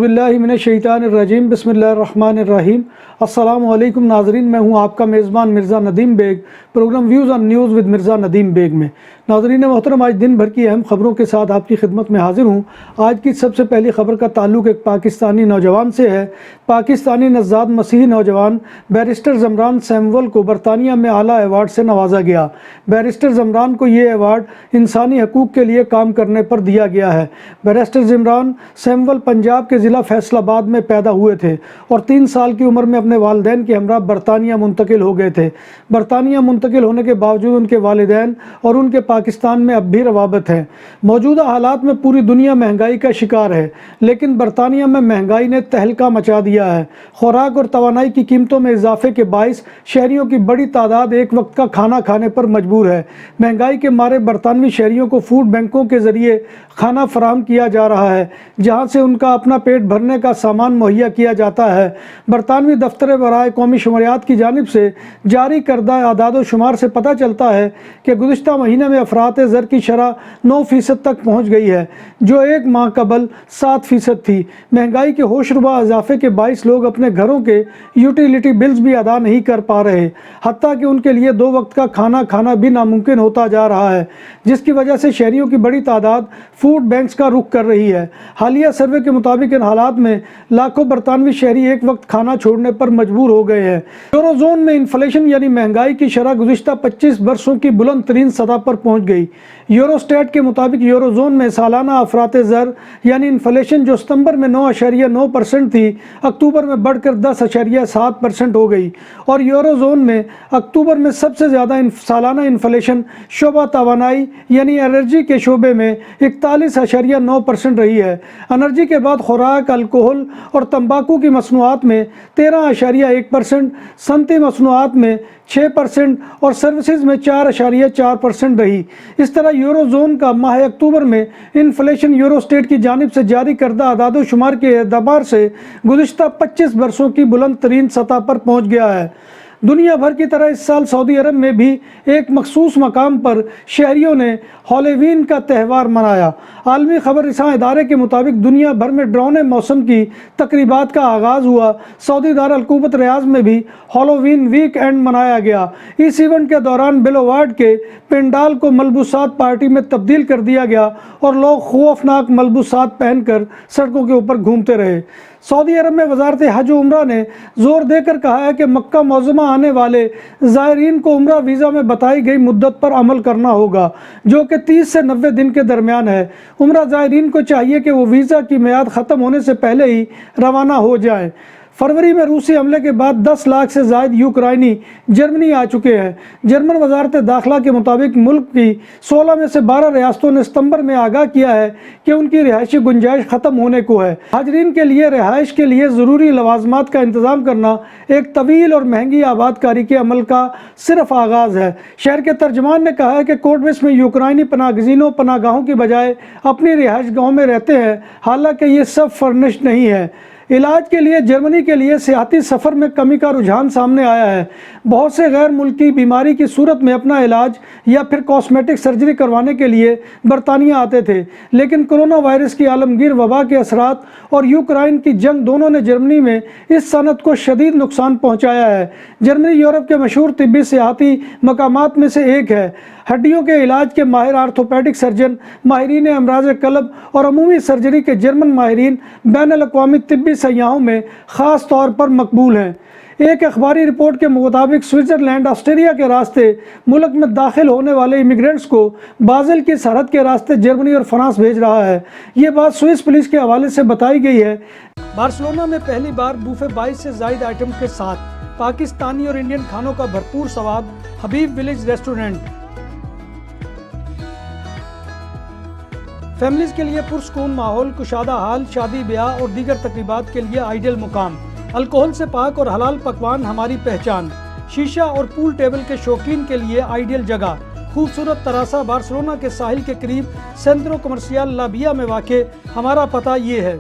बिल्लाहि मिनश्शैतानिर्रजीम बिस्मिल्लाहिर्रहमानिर्रहीम। अस्सलाम वालेकुम नाजरीन, मैं हूं आपका मेज़बान Mirza Nadeem Baig, program views on news with Mirza Nadeem Baig में। नाजरीन मोहतरम, आज दिन भर की अहम खबरों के साथ आपकी खिदमत में हाजिर हूं। आज की सबसे पहली खबर का ताल्लुक़ एक पाकिस्तानी नौजवान से है। पाकिस्तानी नज़ाद मसीही नौजवान बैरिस्टर ज़मरान सैमुअल को बरतानिया में आला अवार्ड से नवाजा गया। बैरिस्टर ज़मरान को ये अवार्ड इंसानी हकूक़ के लिए काम करने पर दिया गया है। बैरिस्टर ज़मरान सैमुअल पंजाब के ज़िला फैसलाबाद में पैदा हुए थे और 3 साल की उम्र में अपने वालिदैन के हमरा बरतानिया मुंतकिल हो गए थे। बरतानिया मुंतकिल होने के बावजूद उनके वालिदैन और उनके पाकिस्तान में अब भी रवाबत हैं। मौजूदा हालात में पूरी दुनिया महंगाई का शिकार है, लेकिन बरतानिया में महंगाई ने तहलका मचा दिया है। खुराक और तवानाई की कीमतों में इजाफे के बाइस शहरियों की बड़ी तादाद एक वक्त का खाना खाने पर मजबूर है। महंगाई के मारे बरतानवी शहरियों को फूड बैंकों के ज़रिए खाना फराहम किया जा रहा है, जहाँ से उनका अपना पेट भरने का सामान मुहैया किया जाता है। बरतानवी दफ्तर बराए कौमी शुमारियात की जानिब से जारी करदा आदाद शुमार से पता चलता है कि गुज़िश्ता महीने में अफरात ज़र की शरह 9% तक पहुँच गई है, जो एक माह कबल 7% थी। महंगाई के होशरुबा इजाफे के बाइस लोग अपने घरों के यूटिलिटी बिल्स भी अदा नहीं कर पा रहे, हत्ता कि उनके लिए 2 वक्त का खाना खाना भी नामुमकिन होता जा रहा है, जिसकी वजह से शहरियों की बड़ी तादाद फूड बैंक्स का रुख कर रही है। हालिया सर्वे के मुताबिक इन हालात में लाखों बरतानवी शहरी एक वक्त खाना छोड़ने पर मजबूर हो गए हैं। यूरोजोन में इन्फ्लेशन यानी महंगाई की शरह गुज़िश्ता 25 बरसों की बुलंद तरीन सतह पर पहुँच गई। यूरोस्टेट के मुताबिक यूरोजोन में सालाना अफरात ज़र यानी इन्फ्लेशन जो सितंबर में 9.9% थी, अक्टूबर में बढ़कर 10.7% हो गई और यूरोजोन में अक्टूबर में सबसे ज़्यादा सालाना इन्फ्लेशन शोबा तवानाई यानी एनर्जी के शोबे में 41.9% रही है। एनर्जी के बाद खुराक, अल्कोहल और तंबाकू की मसनूआत में 13.1%, सनती मसनूआत में 6% और सर्विसेज में 4.4% रही। इस तरह यूरोजोन का माह अक्टूबर में इन्फ्लेशन यूरोस्टेट की जानिब से जारी करदा आदाद शुमार के एतबार से गुज़िश्ता 25 बरसों की बुलंद तरीन सतह पर पहुँच गया है। दुनिया भर की तरह इस साल सऊदी अरब में भी एक मखसूस मकाम पर शहरियों ने हैलोवीन का त्यौहार मनाया। आलमी खबर रिसां इदारे के मुताबिक दुनिया भर में डरावने मौसम की तकरीबात का आगाज़ हुआ। सऊदी दार अल-कुवत रियाज में भी हैलोवीन वीक एंड मनाया गया। इस इवेंट के दौरान बिलोवार्ड के पेंडाल को मलबूसात पार्टी में तब्दील कर दिया गया और लोग खौफनाक मलबूसात पहनकर सड़कों के ऊपर घूमते रहे। सऊदी अरब में वजारत हज उम्रा ने जोर देकर कहा है कि मक्का मौज़मा आने वाले ज़ायरीन को उम्रा वीज़ा में बताई गई मुद्दत पर अमल करना होगा, जो कि 30 से 90 दिन के दरमियान है। उम्रा ज़ायरीन को चाहिए कि वो वीज़ा की मियाद ख़त्म होने से पहले ही रवाना हो जाए। फरवरी में रूसी हमले के बाद 10 लाख से ज़ायद यूक्राइनी जर्मनी आ चुके हैं। जर्मन वजारत दाखिला के मुताबिक मुल्क की 16 में से 12 रियासतों ने सितंबर में आगाह किया है कि उनकी रिहायशी गुंजाइश ख़त्म होने को है। हाजरीन के लिए रिहाइश के लिए ज़रूरी लवाजमात का इंतज़ाम करना एक तवील और महंगी आबादकारी के अमल का सिर्फ आगाज़ है। शहर के तर्जमान ने कहा है कि कोटबिस में यूक्राइनी पनाहगज़ीनों पनाहगाहों की बजाय अपनी रिहाइश गाहों में रहते हैं, हालांकि ये सब फर्निश्ड नहीं है। इलाज के लिए जर्मनी के लिए सियाहती सफ़र में कमी का रुझान सामने आया है। बहुत से गैर मुल्की बीमारी की सूरत में अपना इलाज या फिर कॉस्मेटिक सर्जरी करवाने के लिए बरतानिया आते थे, लेकिन कोरोना वायरस की आलमगीर वबा के असरात और यूक्राइन की जंग दोनों ने जर्मनी में इस सनत को शदीद नुकसान पहुँचाया है। जर्मनी यूरोप के मशहूर तिब्बी सियाहती मकामात में से एक है। हड्डियों के इलाज के माहिर आर्थोपेडिक सर्जन, माहिरीन अमराज कल्ब और अमूमी सर्जरी के जर्मन माहिरीन बैनुल-अक़वामी तिब्बी सयाहों में ख़ास तौर पर मकबूल हैं। एक अखबारी रिपोर्ट के मुताबिक स्विट्ज़रलैंड ऑस्ट्रेलिया के रास्ते मुल्क में दाखिल होने वाले इमिग्रेंट्स को बाज़िल की सरहद के रास्ते जर्मनी और फ्रांस भेज रहा है। ये बात स्विस पुलिस के हवाले से बताई गई है। बार्सिलोना में पहली बार बूफे 22 से ज़ायद आइटम के साथ पाकिस्तानी और इंडियन खानों का भरपूर स्वाद हबीब विलेज रेस्टोरेंट। फैमिलीज़ के लिए पुरसकून माहौल, कुशादा हाल, शादी ब्याह और दीगर तकरीबात के लिए आइडियल मुकाम। अल्कोहल से पाक और हलाल पकवान हमारी पहचान। शीशा और पूल टेबल के शौकीन के लिए आइडियल जगह। खूबसूरत तरासा बार्सिलोना के साहिल के करीब सेंट्रो कमर्शियल लाबिया में वाक़े। हमारा पता ये है।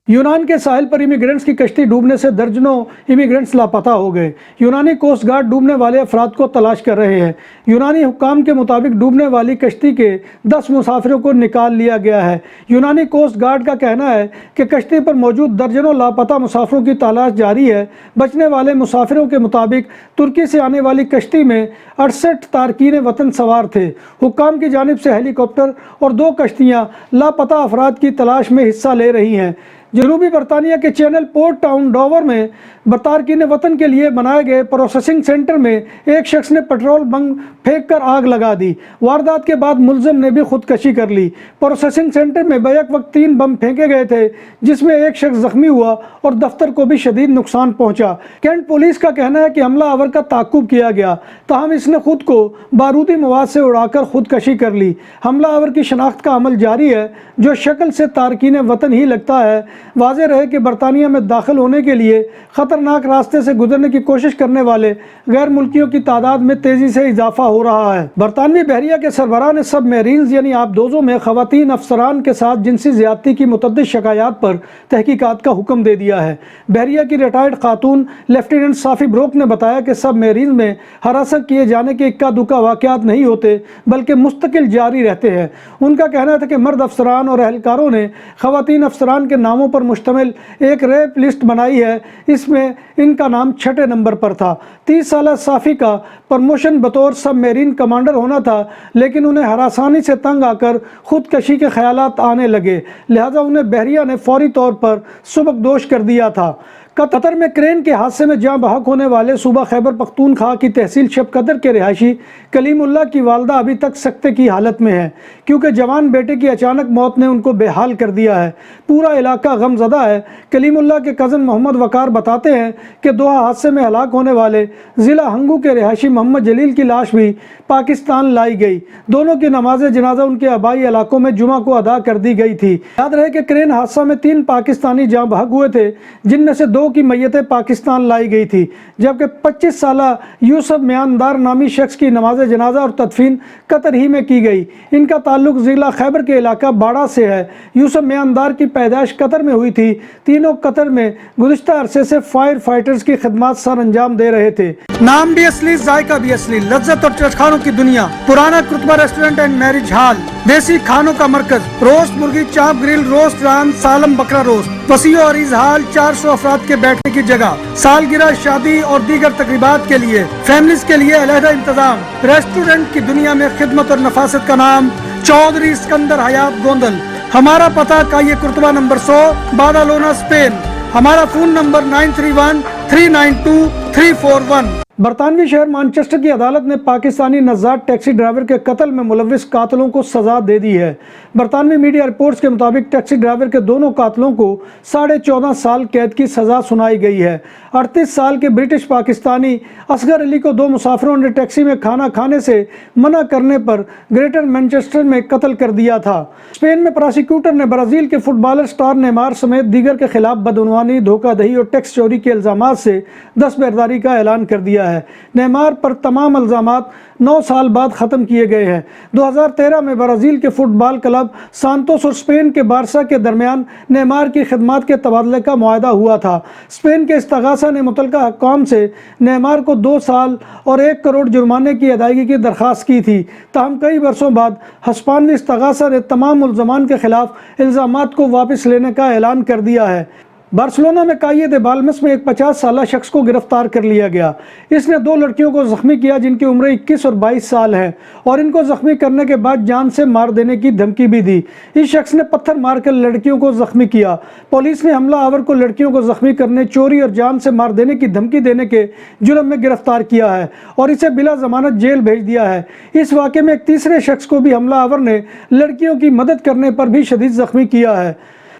यूनान के साहिल पर इमिग्रेंट्स की कश्ती डूबने से दर्जनों इमिग्रेंट्स लापता हो गए। यूनानी कोस्ट गार्ड डूबने वाले अफराद को तलाश कर रहे हैं। यूनानी हुक्काम के मुताबिक डूबने वाली कश्ती के 10 मुसाफिरों को निकाल लिया गया है। यूनानी कोस्ट गार्ड का कहना है कि कश्ती पर मौजूद दर्जनों लापता मुसाफिरों की तलाश जारी है। बचने वाले मुसाफिरों के मुताबिक तुर्की से आने वाली कश्ती में 68 तारकीन वतन सवार थे। हुक्काम की जानिब से हेलीकॉप्टर और 2 कश्तियाँ लापता अफराद की तलाश में हिस्सा ले रही हैं। जनूबी बरतानिया के चैनल पोर्ट टाउन डोवर में तारकीन वतन के लिए बनाए गए प्रोसेसिंग सेंटर में एक शख्स ने पेट्रोल बम फेंक कर आग लगा दी। वारदात के बाद मुलजिम ने भी खुदकशी कर ली। प्रोसेसिंग सेंटर में बैक वक्त 3 बम फेंके गए थे, जिसमें एक शख्स जख्मी हुआ और दफ्तर को भी शदीद नुकसान पहुंचा। कैंट पुलिस का कहना है कि हमलावर का ताक़ुब किया गया, ताहम इसने खुद को बारूदी मवाद से उड़ाकर खुदकशी कर ली। हमलावर की शनाख्त का अमल जारी है, जो शक्ल से तारकीन वतन ही लगता है। वाज़ेह रहे कि बरतानिया में दाखिल होने के लिए ख़तरनाक रास्ते से गुजरने की कोशिश करने वाले गैर मुल्कियों की तादाद में तेज़ी से इजाफा हो रहा है। बरतानवी बहरिया के सरबराह ने सब मेरीन्स यानी आबदोज़ों में ख़वातीन अफसरान के साथ जिनसी ज़्यादती की मुतअद्दिद शिकायत पर तहकीकात का हुक्म दे दिया है। बहरिया की रिटायर्ड खातून लेफ्टिनेंट साफ़ी ब्रोक ने बताया कि सब मेरीन्स में हरासत किए जाने के इक्का दुक्का वाक़यात नहीं होते, बल्कि मुस्तकिल जारी रहते हैं। उनका कहना था कि मर्द अफसरान और एहलकारों ने ख़वातीन अफसरान के नामों पर मुश्तमिल एक रेप लिस्ट बनाई है। इसमें इनका नाम 6 नंबर पर था। 30 साल साफ़ी का प्रमोशन बतौर सब मेरीन कमांडर होना था, लेकिन उन्हें हरासानी से तंग आकर खुदकशी के ख्यालात आने लगे, लिहाजा उन्हें बहरिया ने फौरी तौर पर सुबकदोश कर दिया था। कतर में क्रेन के हादसे में जाँ बहक होने वाले सूबा खैबर पख्तूनख्वा की तहसील शब कदर के रिहायशी कलीमुल्लाह की वालदा अभी तक सकते की हालत में है, क्योंकि जवान बेटे की अचानक मौत ने उनको बेहाल कर दिया है। पूरा इलाका गमज़दा है। कलीमुल्लाह के कज़न मोहम्मद वकार बताते हैं कि दोहा हादसे में हलाक होने वाले ज़िला हंगू के रिहायशी मोहम्मद जलील की लाश भी पाकिस्तान लाई गई। दोनों की नमाज जनाजा उनके आबाई इलाकों में जुमा को अदा कर दी गई थी। याद रहे कि क्रेन हादसा में 3 पाकिस्तानी जाँ बहक हुए थे, जिनमें से 2 की मैयतें पाकिस्तान लाई गई थी, जबकि 25 साला यूसुफ म्यांदार नामी शख्स की नमाज जनाजा और तदफीन कतर ही में की गई। इनका ताल्लुक ज़िला खैबर के इलाका बाड़ा से है। यूसुफ म्यांदार की पैदाइश कतर में हुई थी। तीनों कतर में गुज़िश्ता अरसे से फायर फाइटर्स की खिदमत सर अंजाम दे रहे थे। नाम भी असली, जायका भी असली, लज्जत और चटखानों की दुनिया। पुराना कुतबा रेस्टोरेंट एंड मैरिज हॉल, देसी खानों का मरकज, रोस्ट मुर्गी, चाप ग्रिल, रोस्ट रान, सालम बकरा रोस्ट, वसीओ और इजहाल, 400 अफराद के बैठने की जगह, सालगिरह, शादी और दीगर तकरीबात के लिए, फैमिलीज के लिए अलहदा इंतजाम। रेस्टोरेंट की दुनिया में खिदमत और नफासत का नाम चौधरी सिकंदर हयात गोंदल। हमारा पता काये कुर्तबा नंबर 100, बादालोना, स्पेन। हमारा फ़ोन नंबर 931 392 341। बरतानवी शहर मानचेस्टर की अदालत ने पाकिस्तानी नज़ाद टैक्सी ड्राइवर के कत्ल में मुलविस कातलों को सज़ा दे दी है। बरतानवी मीडिया रिपोर्ट्स के मुताबिक टैक्सी ड्राइवर के दोनों कातलों को 14.5 साल कैद की सज़ा सुनाई गई है। 38 साल के ब्रिटिश पाकिस्तानी असगर अली को 2 मुसाफिरों ने टैक्सी में खाना खाने से मना करने पर ग्रेटर मैनचेस्टर में कत्ल कर दिया था। स्पेन में प्रोसिक्यूटर ने ब्राज़ील के फुटबॉलर स्टार नेमार समेत दीगर के खिलाफ बदउनवानी, धोखाधड़ी और टैक्स चोरी के इल्ज़ामात से दस्तबरदारी का ऐलान कर दिया है। नेमार पर तमाम इल्ज़ामात 9 साल बाद ख़त्म किए गए हैं। 2013 में ब्राज़ील के फुटबॉल क्लब सांतोस और स्पेन के बारसा के दरमियान नेमार की खिदमत के तबादले का मुआहदा हुआ था। स्पेन के इस्तगासा ने मुतलका हुक्काम से नेमार को 2 साल और 1 करोड़ जुर्माने की अदायगी की दरख्वास्त की थी। ताहम कई वर्षों बाद हस्पानवी इस्तगासा ने तमाम मुल्ज़मान के खिलाफ इल्ज़ामात को वापस लेने का ऐलान कर दिया है। बार्सिलोना में काये दे बाल्मस में एक 50 साला शख्स को गिरफ्तार कर लिया गया। इसने 2 लड़कियों को जख्मी किया, जिनकी उम्र 21 और 22 साल है, और इनको जख्मी करने के बाद जान से मार देने की धमकी भी दी। इस शख्स ने पत्थर मारकर लड़कियों को जख्मी किया। पुलिस ने हमलावर को लड़कियों को जख्मी करने, चोरी और जान से मार देने की धमकी देने के जुर्म में गिरफ्तार किया है और इसे बिला जमानत जेल भेज दिया है। इस वाक़े में एक तीसरे शख्स को भी हमलावर ने लड़कियों की मदद करने पर भी शदीद जख्मी किया है।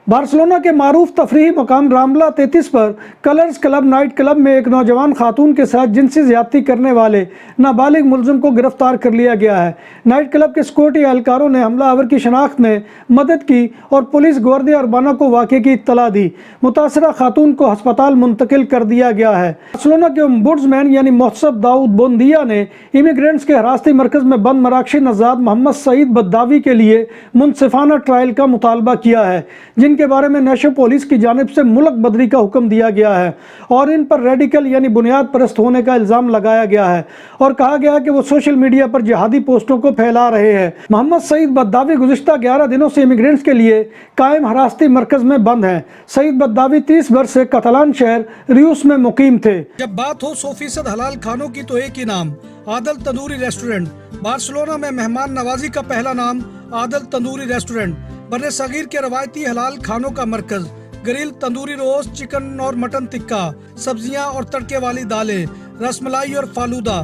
बार्सिलोना के मारूफ तफरीही मकाम रामला 33 पर कलर्स क्लब नाइट क्लब में एक नौजवान खातून के साथ जिनसी ज़्यादती करने वाले नाबालिग मुलजिम को गिरफ्तार कर लिया गया है। नाइट क्लब के सिक्योरिटी एहलकारों ने हमलावर की शनाख्त में मदद की और पुलिस ग्वार्डिया अरबाना को वाक़े की इत्तला दी। मुतासरा खातून को हस्पताल मुंतकिल कर दिया गया है। बार्सिलोना के ओम्बुड्समैन यानी मोहसब दाऊद बोंदिया ने इमिग्रेंट्स के हिरासती मरकज़ में बंद मराकशी नज़ाद मोहम्मद सईद बद्दावी के लिए मुनसिफाना ट्रायल का मुतालबा किया है, जिनके کے بارے میں نیشو پولیس کی جانب سے ملک بدری کا حکم دیا گیا ہے اور ان پر ریڈیکل یعنی بنیاد پرست ہونے کا الزام لگایا گیا ہے اور کہا گیا کہ وہ سوشل میڈیا پر جہادی پوسٹوں کو پھیلا رہے ہیں۔ محمد سعید بداوی گزشتہ 11 دنوں سے امیگرینٹس کے لیے قائم حراستی مرکز میں بند ہیں۔ سعید بداوی 30 برس سے کاتالان شہر ریوس میں مقیم تھے۔ جب بات ہو 100% حلال کھانوں کی تو ایک ہی نام، عادل تندوری ریسٹورنٹ۔ بارسلونا میں مہمان نوازی کا پہلا نام عادل تندوری ریسٹورنٹ، بر صغیر کے روایتی حلال کھانوں کا مرکز۔ گریل تندوری روسٹ، چکن اور مٹن ٹکا، سبزیاں اور تڑکے والی دالیں، رس ملائی اور فالودہ۔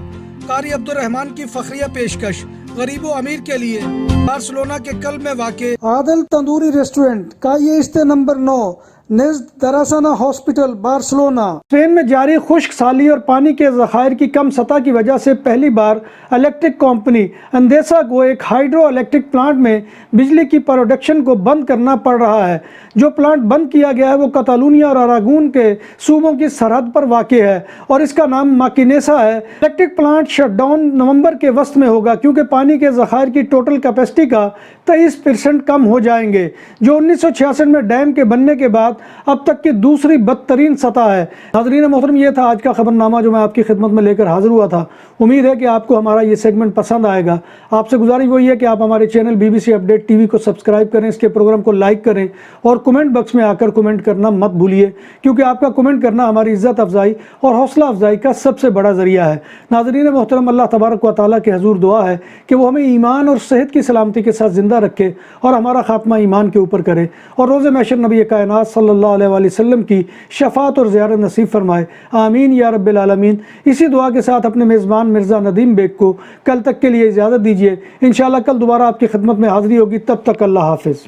قاری عبدالرحمان کی فخریہ پیشکش غریب و امیر کے لیے۔ بارسلونا کے قلب میں واقع عادل تندوری ریسٹورنٹ کا یہ اسٹے نمبر 9 نزد دراسانہ ہاسپٹل بارسلونا۔ اسپین میں جاری خشک سالی اور پانی کے ذخائر کی کم سطح کی وجہ سے پہلی بار الیکٹرک کمپنی اندیسا کو ایک ہائیڈرو الیکٹرک پلانٹ میں بجلی کی پروڈکشن کو بند کرنا پڑ رہا ہے۔ جو پلانٹ بند کیا گیا ہے وہ کاتالونیا اور اراگون کے صوبوں کی سرحد پر واقع ہے اور اس کا نام ماکینیسا ہے۔ الیکٹرک پلانٹ شٹ ڈاؤن نومبر کے وسط میں ہوگا کیونکہ پانی کے ذخائر کی ٹوٹل کیپیسٹی کا 23% کم ہو جائیں گے، جو 1966 میں ڈیم کے بننے کے بعد اب تک کی دوسری بدترین سطح ہے۔ ناظرین محترم، یہ تھا آج کا خبرنامہ جو میں آپ کی خدمت میں لے کر حاضر ہوا تھا۔ امید ہے کہ آپ کو ہمارا یہ سیگمنٹ پسند آئے گا۔ آپ سے گزارش وہی ہے کہ آپ ہمارے چینل BBC اپڈیٹ TV کو سبسکرائب کریں، اس کے پروگرام کو لائک کریں اور کمنٹ باکس میں آ کر کمنٹ کرنا مت بھولیے، کیونکہ آپ کا کمنٹ کرنا ہماری عزت افزائی اور حوصلہ افزائی کا سب سے بڑا ذریعہ ہے۔ ناظرین محترم، اللہ تبارک و تعالیٰ کے حضور دعا ہے کہ وہ ہمیں ایمان اور صحت کی سلامتی کے ساتھ زندہ رکھے اور ہمارا خاتمہ ایمان کے اوپر کرے اور روز محشر نبی کائنات صلی اللہ علیہ وآلہ وسلم کی شفاعت اور زیارت نصیب فرمائے، آمین یا رب العالمین۔ اسی دعا کے ساتھ اپنے میزبان مرزا ندیم بیگ کو کل تک کے لیے اجازت دیجیے۔ انشاءاللہ کل دوبارہ آپ کی خدمت میں حاضری ہوگی، تب تک اللہ حافظ۔